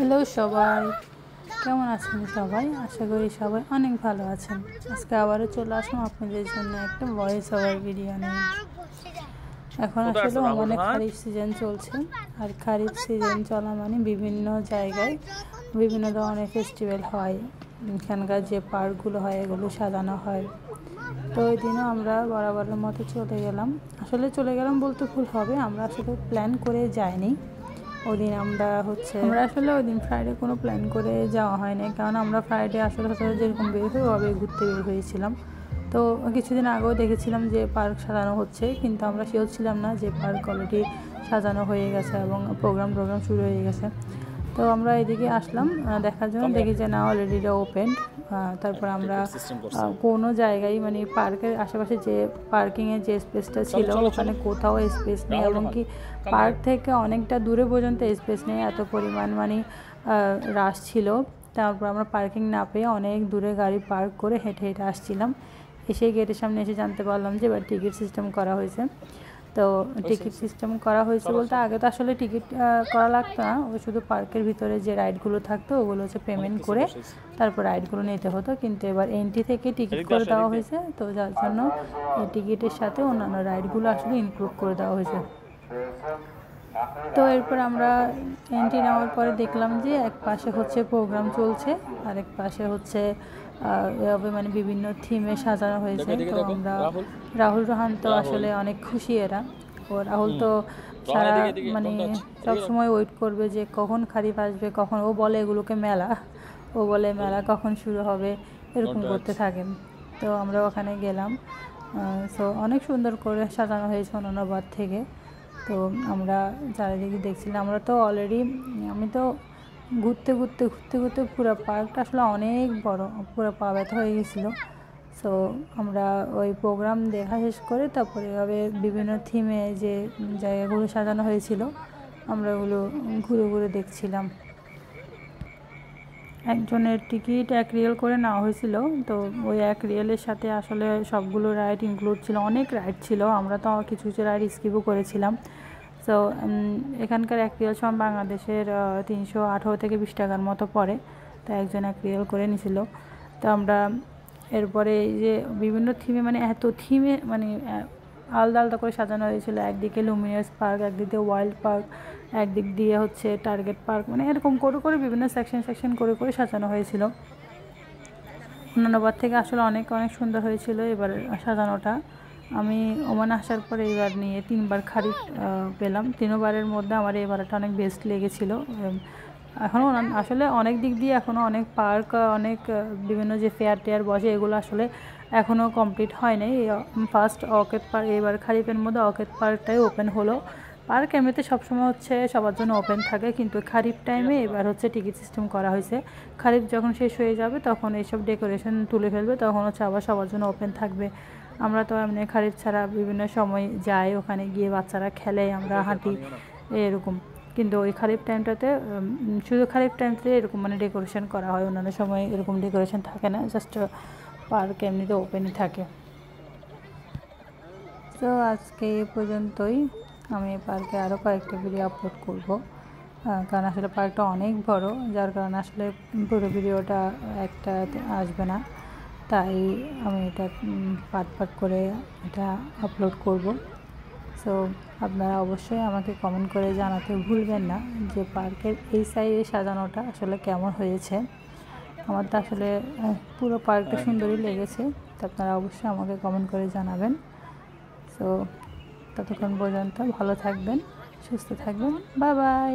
Hello সবাই, কেমন আছেন সবাই? আশা করি সবাই অনেক ভালো আছেন। আজকে আবারও চলে আসলাম আপনাদের জন্য একটা ভয়েস ওভার ভিডিও নিয়ে। এখন আসলে মানে খারিফ সিজন চলছে, আর খারিফ সিজন চলা মানে বিভিন্ন জায়গায় বিভিন্ন ধরনের ফেস্টিভ্যাল হয়। এখানকার যে পার্কগুলো হয় এগুলো সাজানো হয়। তো ওই দিনও আমরা বরাবরের মতো চলে গেলাম বলতে ভুল হবে, আমরা আসলে প্ল্যান করে যাইনি। ওই দিন আমরা আসলে ওই দিন ফ্রাইডে কোনো প্ল্যান করে যাওয়া হয়নি, কারণ আমরা ফ্রাইডে আসলে যেরকম বের হই ওভাবে ঘুরতে বের হয়েছিলাম। তো কিছুদিন আগেও দেখেছিলাম যে পার্ক সাজানো হচ্ছে, কিন্তু আমরা শিওর ছিলাম না যে পার্ক অলরেডি সাজানো হয়ে গেছে এবং প্রোগ্রাম শুরু হয়ে গেছে। তো আমরা এদিকে আসলাম দেখার জন্য, দেখি যে না অলরেডি ওপেন। তারপর আমরা কোনো জায়গায় মানে পার্কের আশেপাশে যে পার্কিংয়ের যে স্পেসটা ছিল ওখানে কোথাও স্পেস নেই, এবং কি পার্ক থেকে অনেকটা দূরে পর্যন্ত স্পেস নেই, এত পরিমাণ মানে রাশ ছিল। তারপর আমরা পার্কিং না পেয়ে অনেক দূরে গাড়ি পার্ক করে হেঁটে হেঁটে আসছিলাম। এসে গেটের সামনে এসে জানতে পারলাম যে এবার টিকিট সিস্টেম করা হয়েছে। তো টিকিট সিস্টেম করা হয়েছে বলতে আগে তো আসলে টিকিট করা লাগতো না, ও শুধু পার্কের ভিতরে যে রাইডগুলো থাকতো ওগুলো হচ্ছে পেমেন্ট করে তারপর রাইডগুলো নিতে হতো, কিন্তু এবার এন্ট্রি থেকে টিকিট করে দেওয়া হয়েছে। তো যার জন্য এই টিকিটের সাথে অন্যান্য রাইডগুলো আসলে ইনক্লুড করে দেওয়া হয়েছে। তো এরপর আমরা এন্ট্রি নেওয়ার পরে দেখলাম যে এক পাশে হচ্ছে প্রোগ্রাম চলছে, আর এক পাশে হচ্ছে এভাবে মানে বিভিন্ন থিমে সাজানো হয়েছে। তো আমরা রাহুল রোহান তো আসলে অনেক খুশি এরা। ও রাহুল তো সারা মানে সবসময় ওয়েট করবে যে কখন খারিফ আসবে, কখন ও বলে এগুলোকে মেলা, ও বলে মেলা কখন শুরু হবে, এরকম করতে থাকেন। তো আমরা ওখানে গেলাম। সো অনেক সুন্দর করে সাজানো হয়েছে অন্যান্য বার থেকে। তো আমরা চারিদিকে দেখছিলাম। আমি তো ঘুরতে পুরো পার্কটা আসলে অনেক বড়, পুরো পা ব্যথা হয়ে গেছিলো। সো আমরা ওই প্রোগ্রাম দেখা শেষ করে তারপরে এভাবে বিভিন্ন থিমে যে জায়গাগুলো সাজানো হয়েছিল আমরা ওগুলো ঘুরে দেখছিলাম। একজনের টিকিট 1 রিয়েল করে নেওয়া হয়েছিল। তো ওই 1 রিয়েলের সাথে আসলে সবগুলো রাইড ইনক্লুড ছিল, অনেক রাইড ছিল। আমরা তো কিছু রাইড স্কিপও করেছিলাম। সো এখানকার 1 রিয়েল সমান বাংলাদেশের 318 থেকে 20 টাকার মতো পড়ে। তো একজন 1 রিয়েল করে নিছিল। তো আমরা এরপরে এই যে বিভিন্ন থিমে মানে এত থিমে মানে আলাদা করে সাজানো হয়েছিল। একদিকে লুমিনাস পার্ক, একদিকে ওয়াইল্ড পার্ক, একদিক দিয়ে হচ্ছে টার্গেট পার্ক, মানে এরকম করে বিভিন্ন সেকশন করে সাজানো হয়েছিল। অন্যান্য বার থেকে আসলে অনেক সুন্দর হয়েছিল এবার সাজানোটা। আমি ওমান আসার পরে এবার নিয়ে 3 বার খারিফ পেলাম। 3 বারের মধ্যে আমার এবারটা অনেক বেস্ট লেগেছিল। এখনও আসলে অনেক দিক দিয়ে এখনও অনেক পার্ক, অনেক বিভিন্ন যে ফেয়ার বসে এগুলো আসলে এখনও কমপ্লিট হয় নাই। ফার্স্ট অর্কিড পার্ক এবার খারিফের মধ্যে অর্কিড পার্কটাই ওপেন হলো। পার্ক এমনিতে সবসময় হচ্ছে সবার জন্য ওপেন থাকে, কিন্তু খারিফ টাইমে এবার হচ্ছে টিকিট সিস্টেম করা হয়েছে। খারিফ যখন শেষ হয়ে যাবে তখন এইসব ডেকোরেশন তুলে ফেলবে, তখন হচ্ছে আবার সবার জন্য ওপেন থাকবে। আমরা তো এমনি খারিফ ছাড়া বিভিন্ন সময় যাই, ওখানে গিয়ে বাচ্চারা খেলে, আমরা হাঁটি এরকম। কিন্তু ওই খারিফ টাইমটাতে শুধু খারিফ টাইমটাতে এরকম মানে ডেকোরেশন করা হয়, অন্যান্য সময় এরকম ডেকোরেশন থাকে না, জাস্ট পার্ক এমনিতে ওপেনই থাকে। তো আজকে এই পর্যন্তই। আমি পার্কে আরও কয়েকটা ভিডিও আপলোড করব, কারণ আসলে পার্কটা অনেক বড়, যার কারণে আসলে পুরো ভিডিওটা একটাতে আসবে না, তাই আমি এটা পার্ট করে এটা আপলোড করব। সো আপনারা অবশ্যই আমাকে কমেন্ট করে জানাতে ভুলবেন না যে পার্কের এই সাইডে সাজানোটা আসলে কেমন হয়েছে। আমার তো আসলে পুরো পার্কটা সুন্দরই লেগেছে, তো আপনারা অবশ্যই আমাকে কমেন্ট করে জানাবেন। সো ততক্ষণ পর্যন্ত ভালো থাকবেন, সুস্থ থাকবেন, বাই বাই।